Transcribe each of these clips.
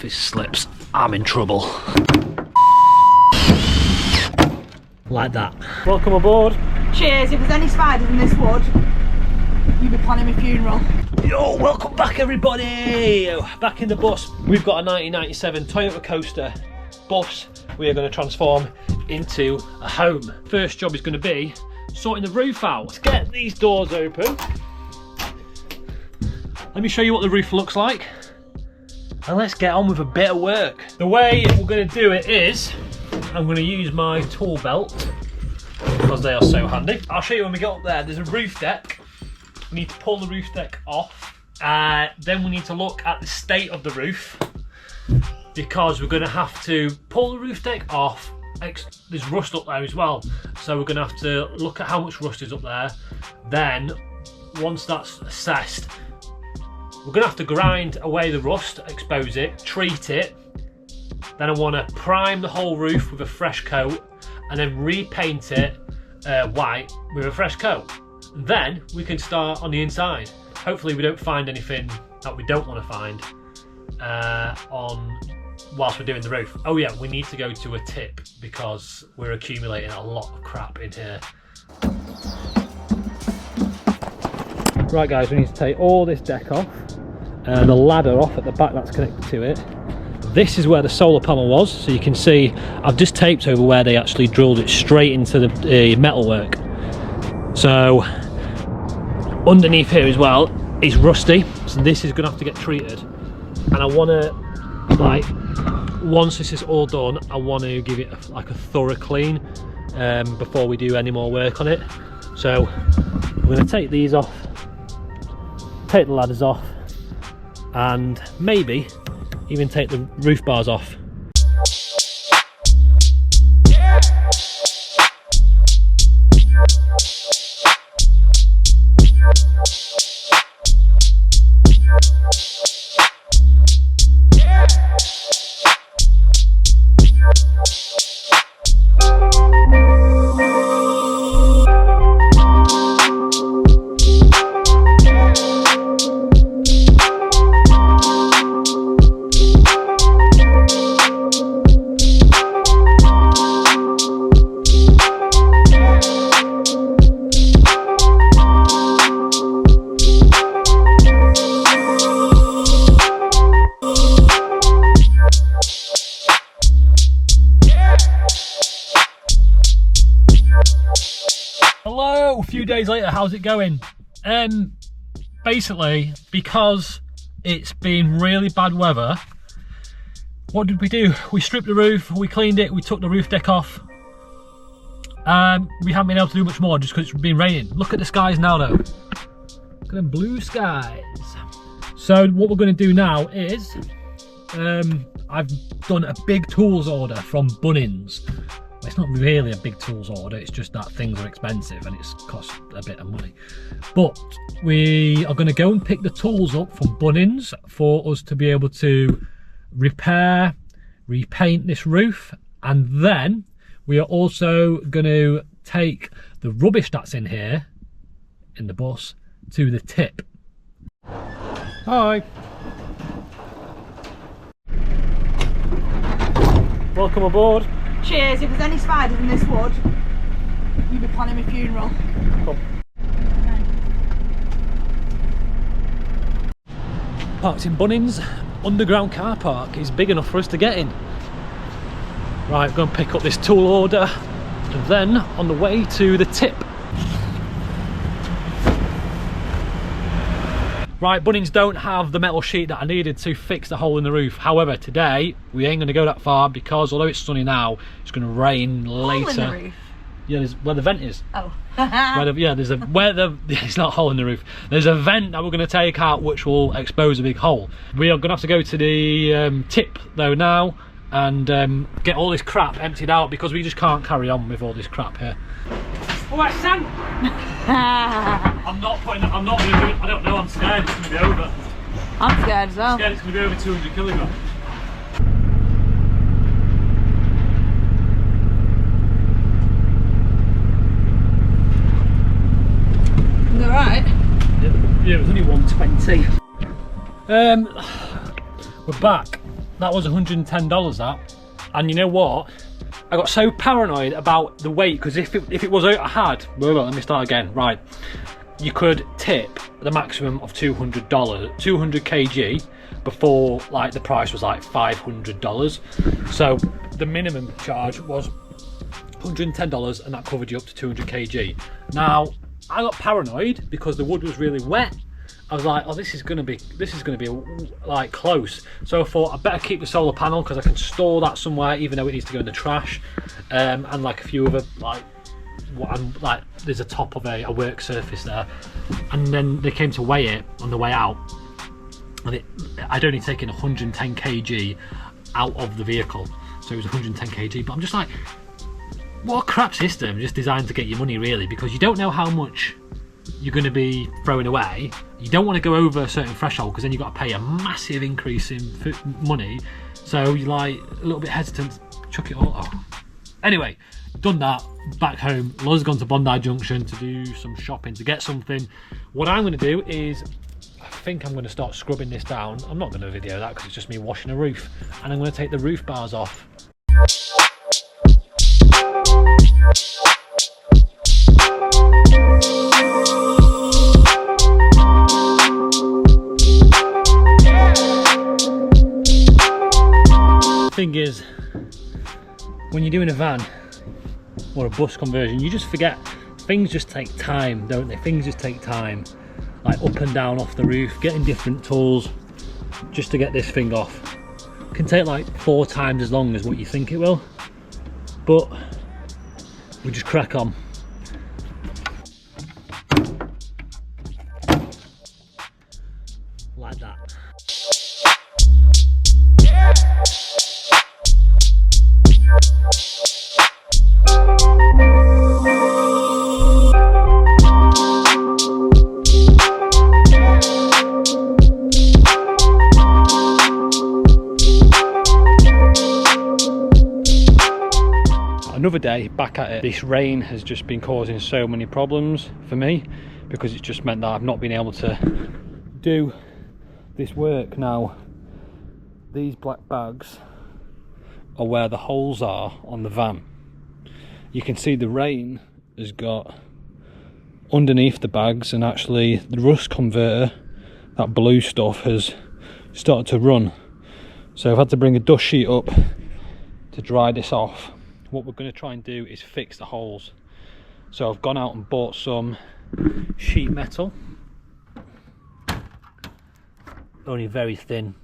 this slips, I'm in trouble. Like that. Welcome aboard. Cheers. If there's any spiders in this wood, you'll be planning my funeral. Yo, welcome back everybody! Back in the bus. We've got a 1997 Toyota Coaster bus we are going to transform into a home. First job is going to be sorting the roof out. Let's get these doors open. Let me show you what the roof looks like. And let's get on with a bit of work. The way we're going to do it is, I'm going to use my tool belt because they are so handy. I'll show you when we get up there. There's a roof deck. We need to pull the roof deck off. Then we need to look at the state of the roof because we're going to have to pull the roof deck off. There's rust up there as well. So we're going to have to look at how much rust is up there. Then, once that's assessed, we're going to have to grind away the rust, expose it, treat it. Then I want to prime the whole roof with a fresh coat and then repaint it white with a fresh coat. Then we can start on the inside. Hopefully we don't find anything that we don't want to find whilst we're doing the roof. Oh yeah, we need to go to a tip because we're accumulating a lot of crap in here. Right guys, we need to take all this deck off. The ladder off at the back that's connected to it. This is where the solar panel was, so you can see I've just taped over where they actually drilled it straight into the metalwork. So underneath here as well is rusty, so this is going to have to get treated. And I want to, like, once this is all done, I want to give it a thorough clean before we do any more work on it. So I'm going to take these off, take the ladders off, and maybe even take the roof bars off. Hello, a few days later, how's it going? Basically, because it's been really bad weather, what did we do? We stripped the roof, we cleaned it, we took the roof deck off. We haven't been able to do much more just because it's been raining. Look at the skies now though. Look at them blue skies. So what we're going to do now is, I've done a big tools order from Bunnings. It's not really a big tools order, it's just that things are expensive and it's cost a bit of money. But we are going to go and pick the tools up from Bunnings for us to be able to repair, repaint this roof, and then we are also going to take the rubbish that's in here, in the bus, to the tip. Hi! Welcome aboard. Cheers. If there's any spiders in this wood, you'll be planning my funeral. Come. Parked in Bunnings. Underground car park is big enough for us to get in. Right, we're going to pick up this tool order and then on the way to the tip. Right, Bunnings don't have the metal sheet that I needed to fix the hole in the roof. However, today we ain't going to go that far because although it's sunny now, it's going to rain later. Hole in the roof? Yeah, there's where the vent is. Oh. It's not a hole in the roof. There's a vent that we're going to take out which will expose a big hole. We are going to have to go to the tip though now and get all this crap emptied out because we just can't carry on with all this crap here. Alright, Sam! I'm not going to do it, I don't know, I'm scared it's going to be over. I'm scared as well. I'm scared it's going to be over 200 kilograms. Is that right? Yeah, it was only 120. We're back. That was $110 that. And you know what? I got so paranoid about the weight, because if it was out, let me start again. Right, you could tip the maximum of $200 kg before like the price was like $500. So the minimum charge was $110 and that covered you up to 200 kg. Now I got paranoid because the wood was really wet. I was like, oh, this is gonna be like close. So I thought I better keep the solar panel because I can store that somewhere, even though it needs to go in the trash. And like a few other like there's a top of a work surface there. And then they came to weigh it on the way out, and I'd only taken 110 kg out of the vehicle, so it was 110 kg. But I'm just like, what a crap system, just designed to get your money really, because you don't know how much you're going to be throwing away. You don't want to go over a certain threshold because then you've got to pay a massive increase in money, so you're like a little bit hesitant to chuck it all off. Anyway, done that, back home. Loz gone to Bondi Junction to do some shopping, to get something. What I'm going to do is, I think I'm going to start scrubbing this down. I'm not going to video that because it's just me washing a roof, and I'm going to take the roof bars off. Thing is, when you're doing a van or a bus conversion, you just forget. Things just take time, don't they? Things just take time, like up and down off the roof, getting different tools just to get this thing off. It can take like 4 times as long as what you think it will, but we just crack on. Like that. Another day back at it. This rain has just been causing so many problems for me, because it's just meant that I've not been able to do this work. Now these black bags are where the holes are on the van. You can see the rain has got underneath the bags, and actually the rust converter, that blue stuff, has started to run. So I've had to bring a dust sheet up to dry this off. What we're going to try and do is fix the holes. So I've gone out and bought some sheet metal, only very thin,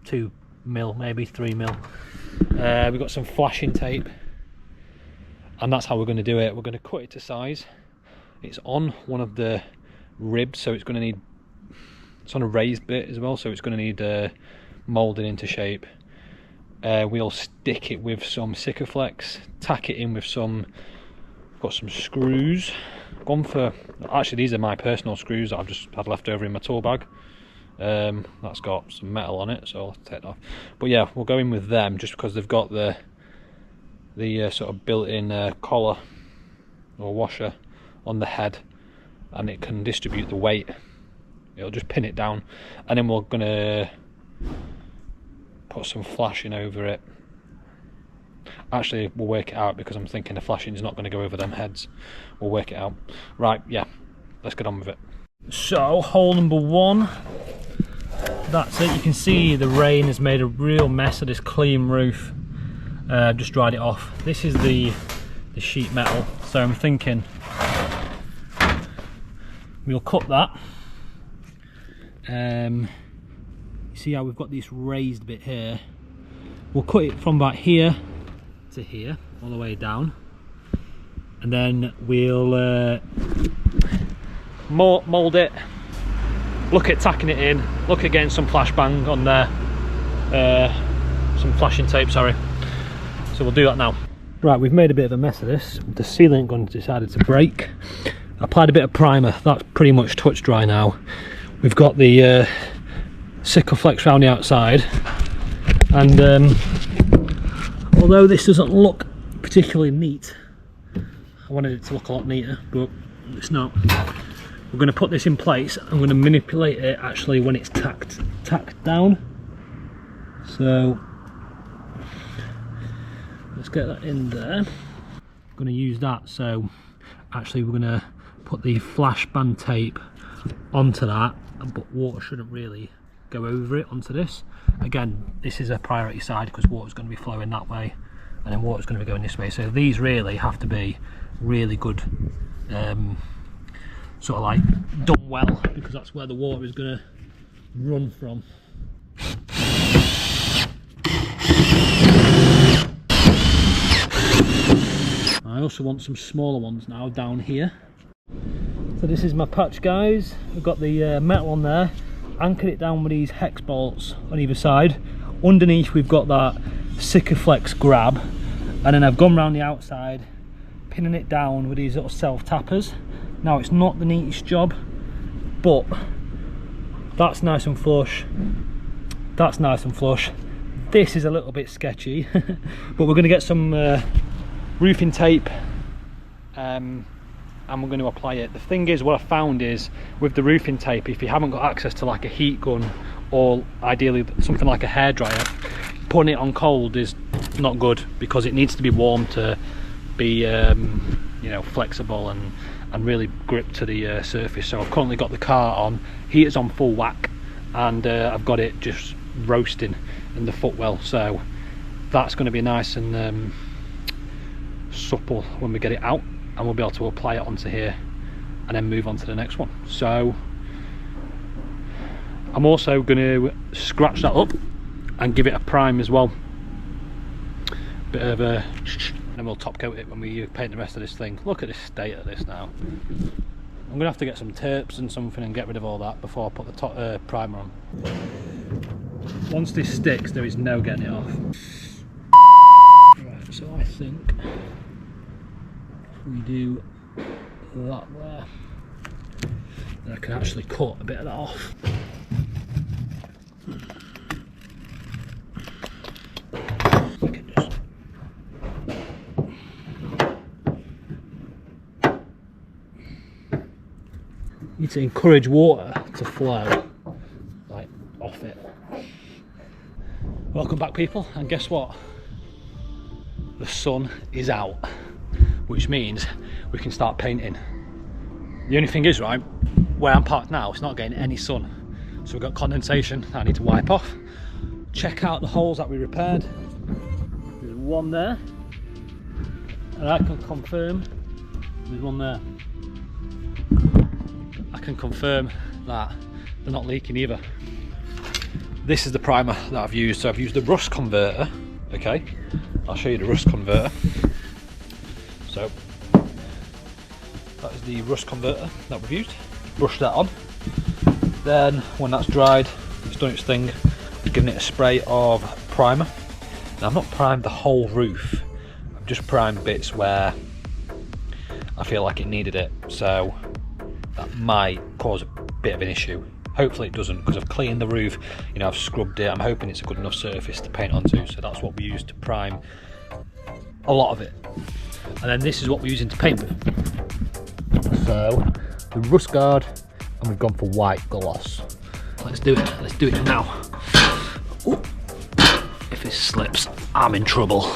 2 mil, maybe 3 mil. We've got some flashing tape, and that's how we're going to do it. We're going to cut it to size. It's on one of the ribs, so it's going to need, it's on a raised bit as well, so it's going to need moulding into shape. We'll stick it with some Sikaflex, tack it in with some, I've got some screws, gone for, actually these are my personal screws that I've just had left over in my tool bag. That's got some metal on it, so I'll take it off. But yeah, we'll go in with them just because they've got the sort of built-in collar or washer on the head, and it can distribute the weight. It'll just pin it down, and then we're gonna put some flashing over it. Actually, we'll work it out, because I'm thinking the flashing is not going to go over them heads. We'll work it out. Right, yeah, let's get on with it. So, hole number 1, that's it. You can see the rain has made a real mess of this clean roof. I've just dried it off. This is the sheet metal, so I'm thinking we'll cut that. See how we've got this raised bit here? We'll cut it from about here to here, all the way down, and then we'll mould it, look at tacking it in, look at getting some flashbang on there, some flashing tape, sorry. So we'll do that now. Right, we've made a bit of a mess of this. The sealant gun decided to break. I applied a bit of primer, that's pretty much touch dry now. We've got the Sikaflex around the outside, and although this doesn't look particularly neat, I wanted it to look a lot neater, but it's not. We're going to put this in place. I'm going to manipulate it actually when it's tacked down. So let's get that in there. I'm going to use that, so actually we're going to put the flash band tape onto that, but water shouldn't really go over it onto this. Again, this is a priority side because water's going to be flowing that way and then water's going to be going this way, so these really have to be really good, sort of like done well, because that's where the water is going to run from. I also want some smaller ones now down here. So this is my patch, guys. We've got the metal on there, anchored it down with these hex bolts on either side. Underneath we've got that Sikaflex grab, and then I've gone round the outside pinning it down with these little self tappers. Now it's not the neatest job, but that's nice and flush, that's nice and flush. This is a little bit sketchy, but we're going to get some roofing tape and we're going to apply it. The thing is, what I found is with the roofing tape, if you haven't got access to like a heat gun or ideally something like a hairdryer, putting it on cold is not good because it needs to be warm to be you know, flexible and really grip to the surface. So I've currently got the car on, heater's on full whack, and I've got it just roasting in the footwell, so that's going to be nice and supple when we get it out, and we'll be able to apply it onto here and then move on to the next one. So I'm also going to scratch that up and give it a prime as well, bit of a, and then we'll top coat it when we paint the rest of this thing. Look at the state of this now. I'm gonna have to get some tapes and something and get rid of all that before I put the top primer on. Once this sticks, there is no getting it off. Right, so I think if we do that there, then I can actually cut a bit of that off. I can just need to encourage water to flow like off it. Welcome back, people, and guess what? The sun is out, which means we can start painting. The only thing is, right, where I'm parked now, it's not getting any sun, so we've got condensation that I need to wipe off. Check out the holes that we repaired. There's one there, and I can confirm there's one there. I can confirm that they're not leaking either. This is the primer that I've used. So I've used the rust converter. Okay, I'll show you the rust converter. So that is the rust converter that we've used. Brush that on. Then when that's dried, it's done its thing, I've given it a spray of primer. Now I've not primed the whole roof, I've just primed bits where I feel like it needed it. So that might cause a bit of an issue. Hopefully it doesn't, because I've cleaned the roof, you know, I've scrubbed it. I'm hoping it's a good enough surface to paint onto, so that's what we use to prime a lot of it. And then this is what we're using to paint with. So the rust guard, and we've gone for white gloss. Let's do it now. Ooh. If this slips, I'm in trouble.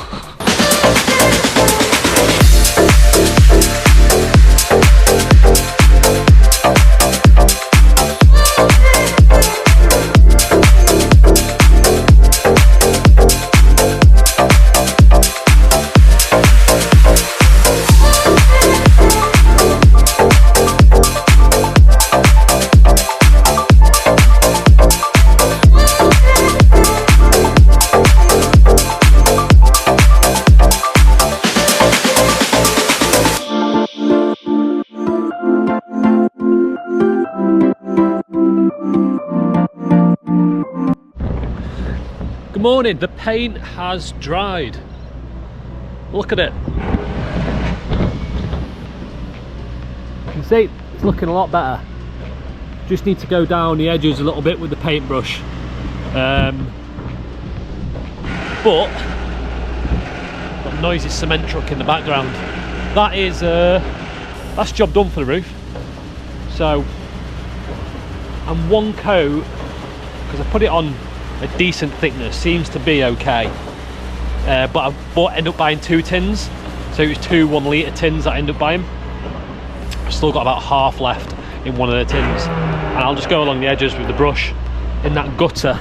Good morning, the paint has dried. Look at it. You can see it's looking a lot better. Just need to go down the edges a little bit with the paintbrush. But got noisy cement truck in the background. That is that's job done for the roof. So, and one coat, because I put it on a decent thickness, seems to be okay. But I ended up buying 2 tins, so it was 2 1 litre tins that I ended up buying. I've still got about half left in one of the tins, and I'll just go along the edges with the brush in that gutter.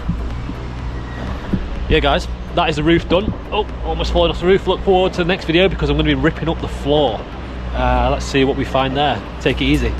Yeah guys, that is the roof done. Oh, almost falling off the roof. Look forward to the next video because I'm going to be ripping up the floor. Let's see what we find there. Take it easy.